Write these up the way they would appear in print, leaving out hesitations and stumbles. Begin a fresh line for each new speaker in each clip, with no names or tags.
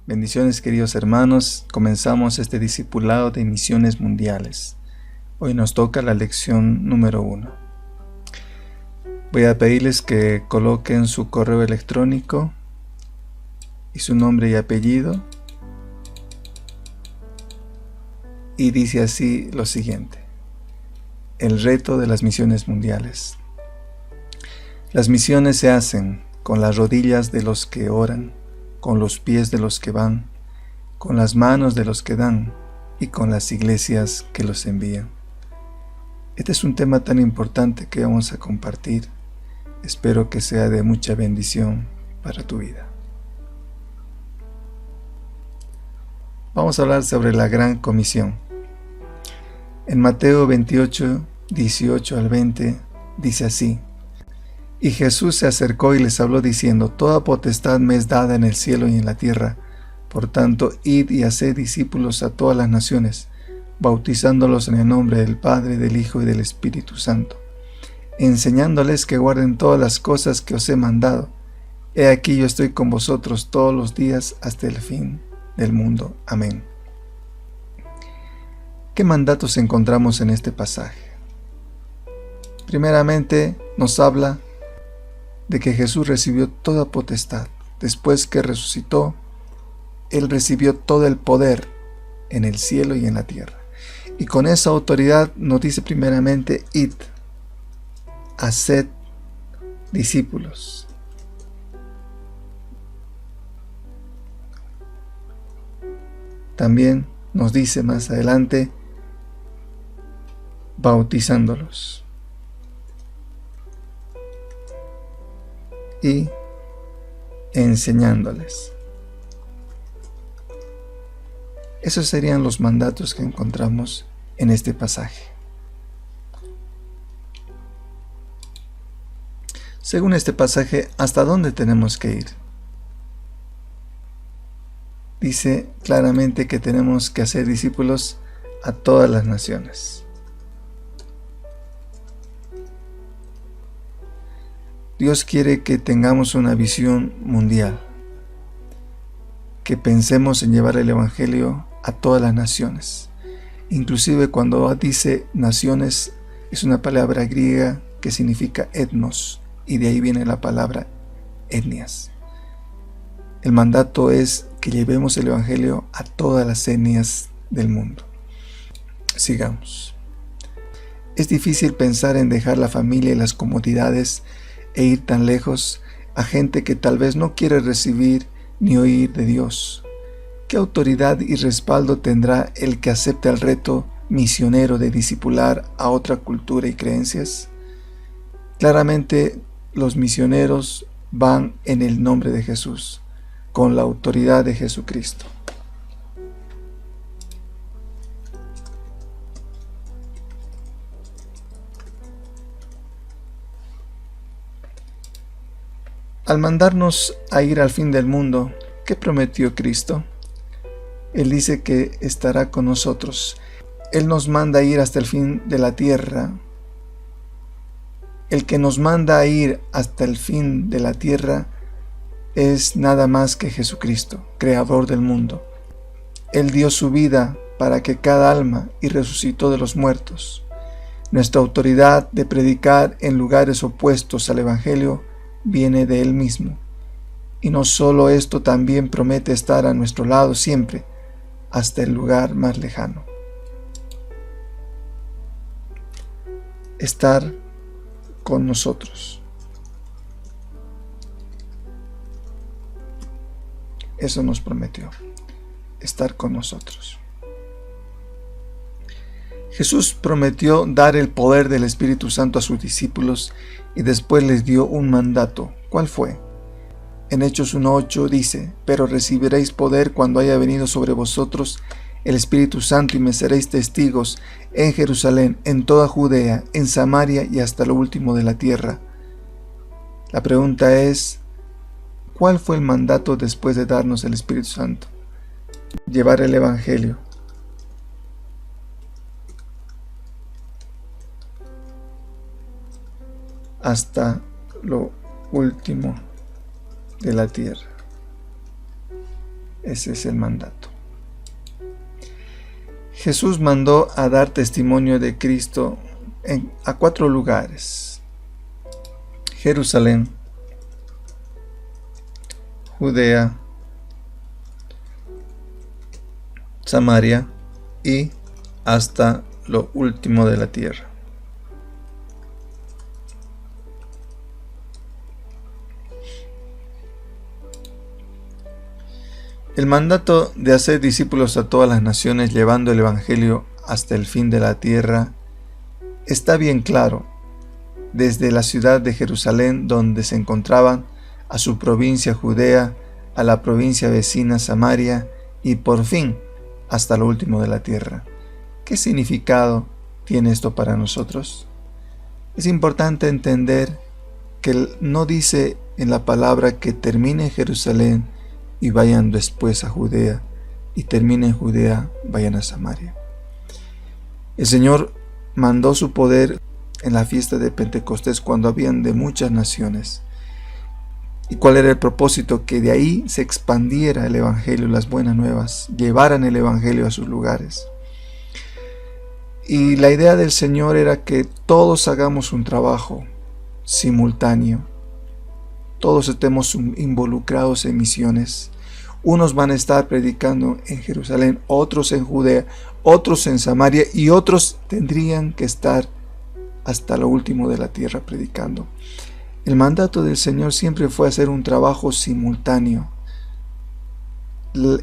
Bendiciones, queridos hermanos. Comenzamos este discipulado de misiones mundiales. Hoy nos toca la lección número 1. Voy a pedirles que coloquen su correo electrónico y su nombre y apellido. Y dice así lo siguiente: el reto de las misiones mundiales. Las misiones se hacen con las rodillas de los que oran, con los pies de los que van, con las manos de los que dan y con las iglesias que los envían. Este es un tema tan importante que vamos a compartir. Espero que sea de mucha bendición para tu vida. Vamos a hablar sobre la Gran Comisión. En Mateo 28, 18 al 20, dice así: Y Jesús se acercó y les habló diciendo: Toda potestad me es dada en el cielo y en la tierra. Por tanto, id y haced discípulos a todas las naciones, bautizándolos en el nombre del Padre, del Hijo y del Espíritu Santo, enseñándoles que guarden todas las cosas que os he mandado. He aquí yo estoy con vosotros todos los días hasta el fin del mundo. Amén. ¿Qué mandatos encontramos en este pasaje? Primeramente, nos habla de que Jesús recibió toda potestad. Después que resucitó, Él recibió todo el poder en el cielo y en la tierra. Y con esa autoridad nos dice primeramente: id, haced discípulos. También nos dice más adelante: bautizándolos. Y enseñándoles. Esos serían los mandatos que encontramos en este pasaje. Según este pasaje, ¿hasta dónde tenemos que ir? Dice claramente que tenemos que hacer discípulos a todas las naciones. Dios quiere que tengamos una visión mundial, que pensemos en llevar el Evangelio a todas las naciones. Inclusive cuando dice naciones, es una palabra griega que significa etnos, y de ahí viene la palabra etnias. El mandato es que llevemos el Evangelio a todas las etnias del mundo. Sigamos. Es difícil pensar en dejar la familia y las comodidades e ir tan lejos a gente que tal vez no quiere recibir ni oír de Dios. ¿Qué autoridad y respaldo tendrá el que acepte el reto misionero de discipular a otra cultura y creencias? Claramente los misioneros van en el nombre de Jesús, con la autoridad de Jesucristo. Al mandarnos a ir al fin del mundo, ¿qué prometió Cristo? Él dice que estará con nosotros. Él nos manda a ir hasta el fin de la tierra. El que nos manda a ir hasta el fin de la tierra es nada más que Jesucristo, creador del mundo. Él dio su vida para que cada alma y resucitó de los muertos. Nuestra autoridad de predicar en lugares opuestos al Evangelio viene de Él mismo. Y no solo esto, también promete estar a nuestro lado siempre, hasta el lugar más lejano. Estar con nosotros. Eso nos prometió, estar con nosotros. Jesús prometió dar el poder del Espíritu Santo a sus discípulos y después les dio un mandato. ¿Cuál fue? En Hechos 1:8 dice: Pero recibiréis poder cuando haya venido sobre vosotros el Espíritu Santo y me seréis testigos en Jerusalén, en toda Judea, en Samaria y hasta lo último de la tierra. La pregunta es: ¿cuál fue el mandato después de darnos el Espíritu Santo? Llevar el Evangelio. Hasta lo último de la tierra. Ese es el mandato. Jesús mandó a dar testimonio de Cristo a 4 lugares: Jerusalén, Judea, Samaria y hasta lo último de la tierra. El mandato de hacer discípulos a todas las naciones llevando el Evangelio hasta el fin de la tierra está bien claro, desde la ciudad de Jerusalén donde se encontraban, a su provincia Judea, a la provincia vecina Samaria y por fin hasta lo último de la tierra. ¿Qué significado tiene esto para nosotros? Es importante entender que no dice en la palabra que termine en Jerusalén y vayan después a Judea, y termine en Judea, vayan a Samaria. El Señor mandó su poder en la fiesta de Pentecostés cuando habían de muchas naciones. ¿Y cuál era el propósito? Que de ahí se expandiera el Evangelio, las buenas nuevas, llevaran el Evangelio a sus lugares. Y la idea del Señor era que todos hagamos un trabajo simultáneo, todos estemos involucrados en misiones. Unos van a estar predicando en Jerusalén, otros en Judea, otros en Samaria y otros tendrían que estar hasta lo último de la tierra predicando. El mandato del Señor siempre fue hacer un trabajo simultáneo.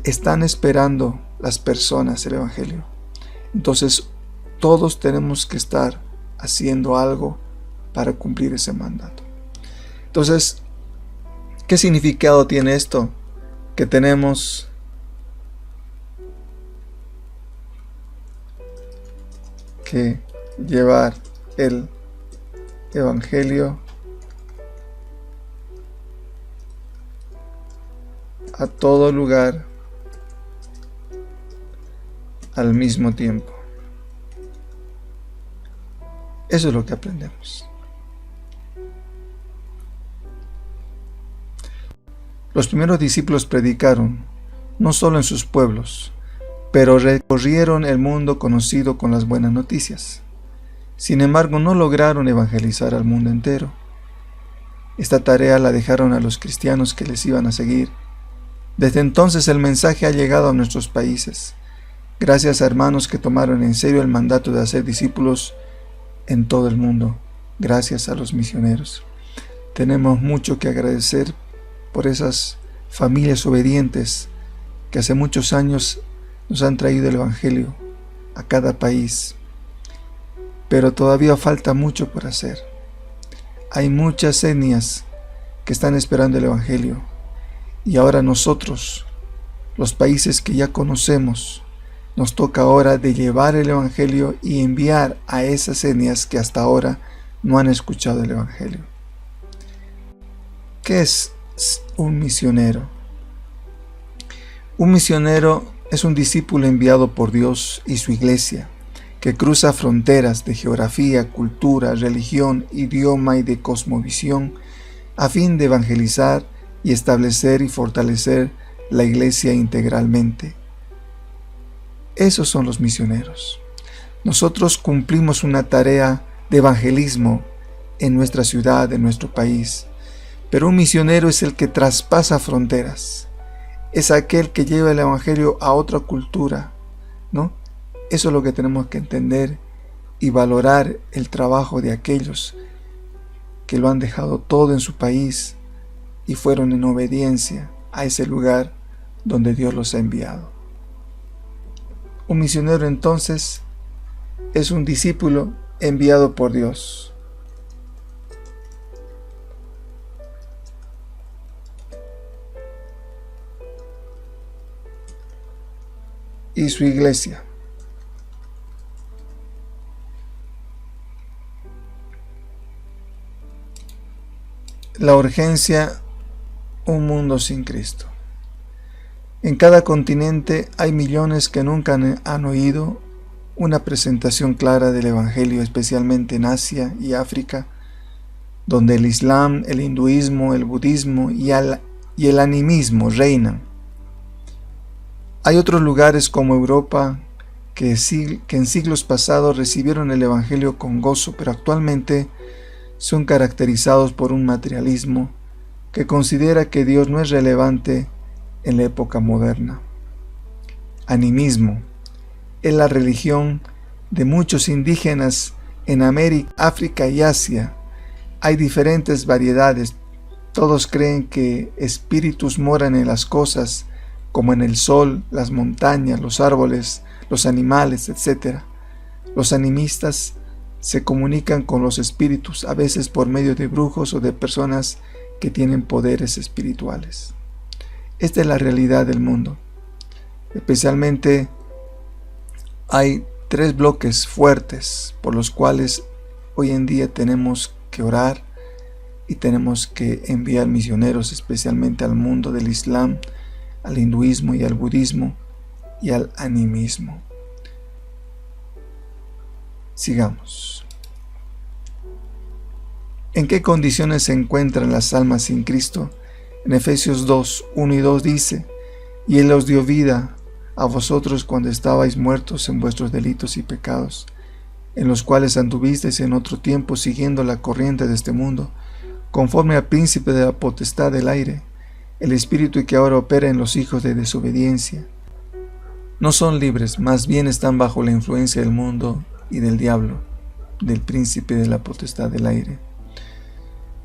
Están esperando las personas el Evangelio. Entonces todos tenemos que estar haciendo algo para cumplir ese mandato. Entonces, ¿qué significado tiene esto? Que tenemos que llevar el Evangelio a todo lugar al mismo tiempo. Eso es lo que aprendemos. Los primeros discípulos predicaron, no solo en sus pueblos, pero recorrieron el mundo conocido con las buenas noticias. Sin embargo, no lograron evangelizar al mundo entero. Esta tarea la dejaron a los cristianos que les iban a seguir. Desde entonces el mensaje ha llegado a nuestros países, gracias a hermanos que tomaron en serio el mandato de hacer discípulos en todo el mundo, gracias a los misioneros. Tenemos mucho que agradecer por esas familias obedientes que hace muchos años nos han traído el Evangelio a cada país. Pero todavía falta mucho por hacer. Hay muchas etnias que están esperando el Evangelio. Y ahora nosotros, los países que ya conocemos, nos toca ahora de llevar el Evangelio y enviar a esas etnias que hasta ahora no han escuchado el Evangelio. ¿Qué es un misionero? Un misionero es un discípulo enviado por Dios y su iglesia, que cruza fronteras de geografía, cultura, religión, idioma y de cosmovisión, a fin de evangelizar y establecer y fortalecer la iglesia integralmente. Esos son los misioneros. Nosotros cumplimos una tarea de evangelismo en nuestra ciudad, en nuestro país. Pero un misionero es el que traspasa fronteras. Es aquel que lleva el Evangelio a otra cultura, ¿no? Eso es lo que tenemos que entender y valorar el trabajo de aquellos que lo han dejado todo en su país y fueron en obediencia a ese lugar donde Dios los ha enviado. Un misionero entonces es un discípulo enviado por Dios. Y su iglesia. La urgencia, un mundo sin Cristo. En cada continente hay millones que nunca han oído una presentación clara del Evangelio, especialmente en Asia y África, donde el Islam, el hinduismo, el budismo y el animismo reinan. Hay otros lugares como Europa que en siglos pasados recibieron el Evangelio con gozo, pero actualmente son caracterizados por un materialismo que considera que Dios no es relevante en la época moderna. Animismo es la religión de muchos indígenas en América, África y Asia. Hay diferentes variedades. Todos creen que espíritus moran en las cosas, como en el sol, las montañas, los árboles, los animales, etc. Los animistas se comunican con los espíritus, a veces por medio de brujos o de personas que tienen poderes espirituales. Esta es la realidad del mundo. Especialmente hay 3 bloques fuertes por los cuales hoy en día tenemos que orar y tenemos que enviar misioneros, especialmente al mundo del Islam, al hinduismo y al budismo y al animismo. Sigamos. ¿En qué condiciones se encuentran las almas sin Cristo? En Efesios 2, 1 y 2 dice: y Él os dio vida a vosotros cuando estabais muertos en vuestros delitos y pecados, en los cuales anduvisteis en otro tiempo siguiendo la corriente de este mundo, conforme al príncipe de la potestad del aire, el espíritu que ahora opera en los hijos de desobediencia. No son libres, más bien están bajo la influencia del mundo y del diablo, del príncipe de la potestad del aire.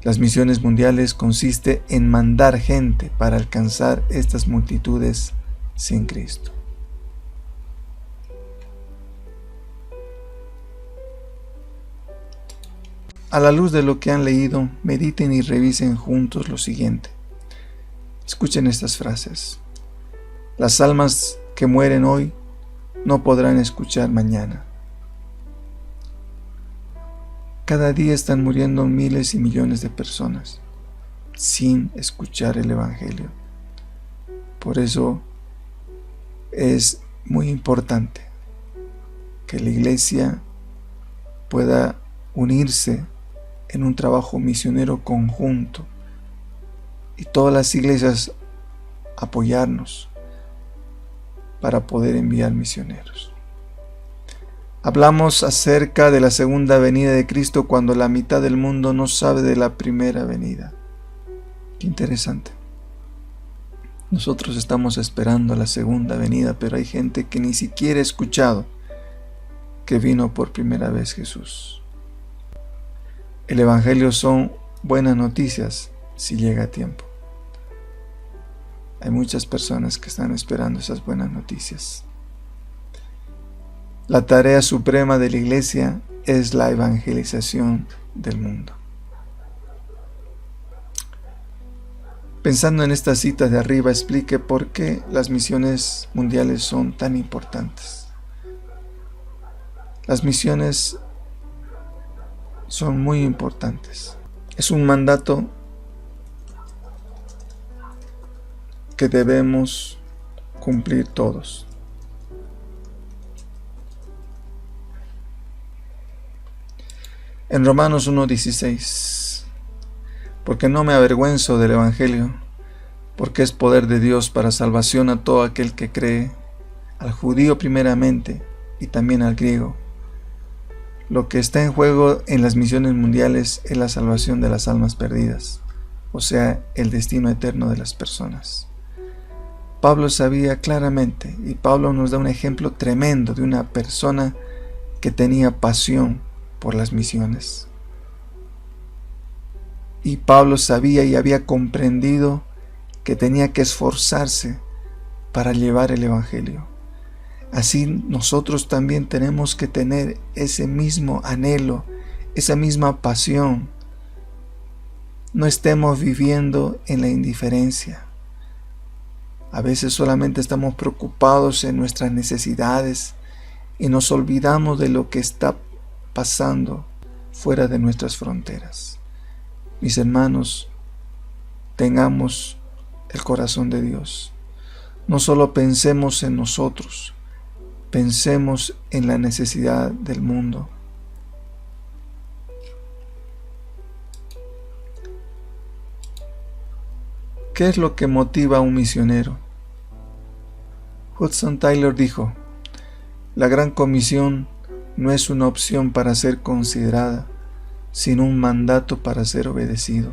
Las misiones mundiales consiste en mandar gente para alcanzar estas multitudes sin Cristo. A la luz de lo que han leído, mediten y revisen juntos lo siguiente. Escuchen estas frases. Las almas que mueren hoy no podrán escuchar mañana. Cada día están muriendo miles y millones de personas sin escuchar el Evangelio. Por eso es muy importante que la iglesia pueda unirse en un trabajo misionero conjunto y todas las iglesias apoyarnos para poder enviar misioneros. Hablamos acerca de la segunda venida de Cristo cuando la mitad del mundo no sabe de la primera venida. Qué interesante. Nosotros estamos esperando la segunda venida, pero hay gente que ni siquiera ha escuchado que vino por primera vez Jesús. El Evangelio son buenas noticias si llega a tiempo. Hay muchas personas que están esperando esas buenas noticias. La tarea suprema de la iglesia es la evangelización del mundo. Pensando en estas citas de arriba, explique por qué las misiones mundiales son tan importantes. Las misiones son muy importantes. Es un mandato que debemos cumplir todos. En Romanos 1:16, porque no me avergüenzo del Evangelio, porque es poder de Dios para salvación a todo aquel que cree, al judío primeramente y también al griego. Lo que está en juego en las misiones mundiales es la salvación de las almas perdidas, o sea, el destino eterno de las personas. Pablo sabía claramente, y Pablo nos da un ejemplo tremendo de una persona que tenía pasión por las misiones. Y Pablo sabía y había comprendido que tenía que esforzarse para llevar el Evangelio. Así nosotros también tenemos que tener ese mismo anhelo, esa misma pasión. No estemos viviendo en la indiferencia. A veces solamente estamos preocupados en nuestras necesidades y nos olvidamos de lo que está pasando fuera de nuestras fronteras. Mis hermanos, tengamos el corazón de Dios. No solo pensemos en nosotros, pensemos en la necesidad del mundo. ¿Qué es lo que motiva a un misionero? Hudson Taylor dijo: la Gran Comisión no es una opción para ser considerada, sino un mandato para ser obedecido.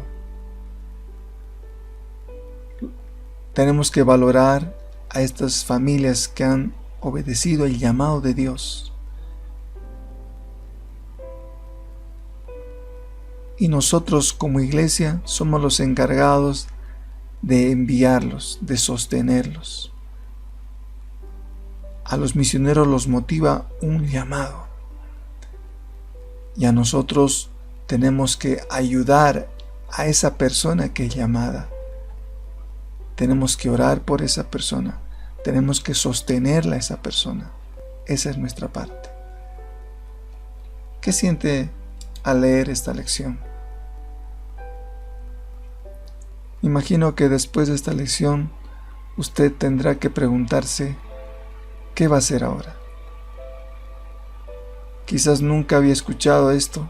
Tenemos que valorar a estas familias que han obedecido el llamado de Dios. Y nosotros como iglesia somos los encargados de enviarlos, de sostenerlos. A los misioneros los motiva un llamado. Y a nosotros tenemos que ayudar a esa persona que es llamada. Tenemos que orar por esa persona. Tenemos que sostenerla a esa persona. Esa es nuestra parte. ¿Qué siente al leer esta lección? Imagino que después de esta lección usted tendrá que preguntarse: ¿qué va a hacer ahora? Quizás nunca había escuchado esto,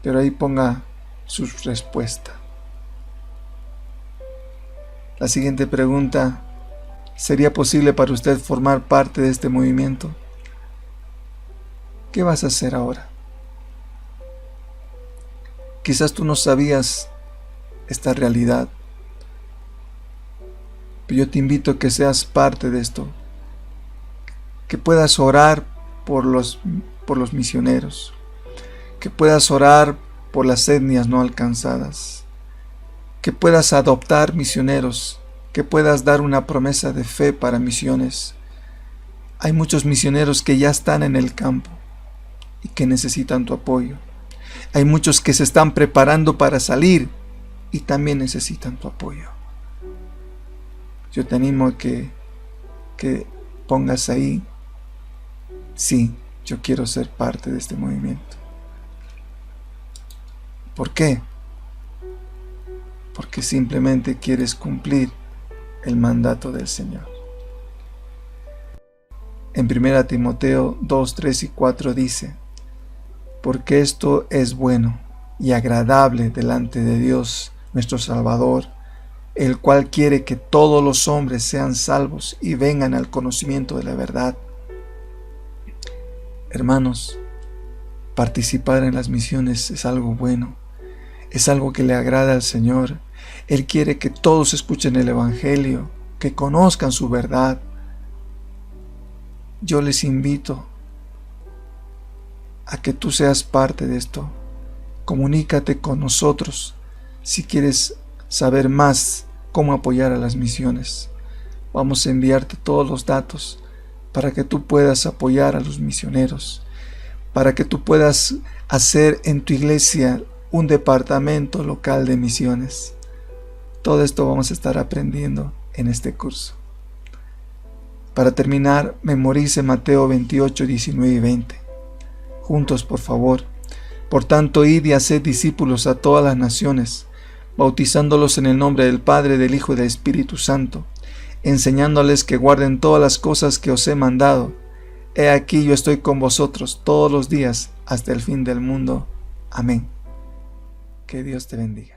pero ahí ponga su respuesta. La siguiente pregunta: ¿sería posible para usted formar parte de este movimiento? ¿Qué vas a hacer ahora? Quizás tú no sabías esta realidad, pero yo te invito a que seas parte de esto, que puedas orar por los misioneros, que puedas orar por las etnias no alcanzadas, que puedas adoptar misioneros, que puedas dar una promesa de fe para misiones. Hay muchos misioneros que ya están en el campo y que necesitan tu apoyo. Hay muchos que se están preparando para salir y también necesitan tu apoyo. Yo te animo a que pongas ahí: sí, yo quiero ser parte de este movimiento. ¿Por qué? Porque simplemente quieres cumplir el mandato del Señor. En 1 Timoteo 2, 3 y 4 dice: porque esto es bueno y agradable delante de Dios nuestro Salvador, el cual quiere que todos los hombres sean salvos y vengan al conocimiento de la verdad. Hermanos, participar en las misiones es algo bueno, es algo que le agrada al Señor. Él quiere que todos escuchen el Evangelio, que conozcan su verdad. Yo les invito a que tú seas parte de esto. Comunícate con nosotros si quieres saber más cómo apoyar a las misiones. Vamos a enviarte todos los datos para que tú puedas apoyar a los misioneros, para que tú puedas hacer en tu iglesia un departamento local de misiones. Todo esto vamos a estar aprendiendo en este curso. Para terminar, memorice Mateo 28, 19 y 20. Juntos, por favor. Por tanto, id y haced discípulos a todas las naciones, bautizándolos en el nombre del Padre, del Hijo y del Espíritu Santo, enseñándoles que guarden todas las cosas que os he mandado. He aquí yo estoy con vosotros todos los días hasta el fin del mundo. Amén. Que Dios te bendiga.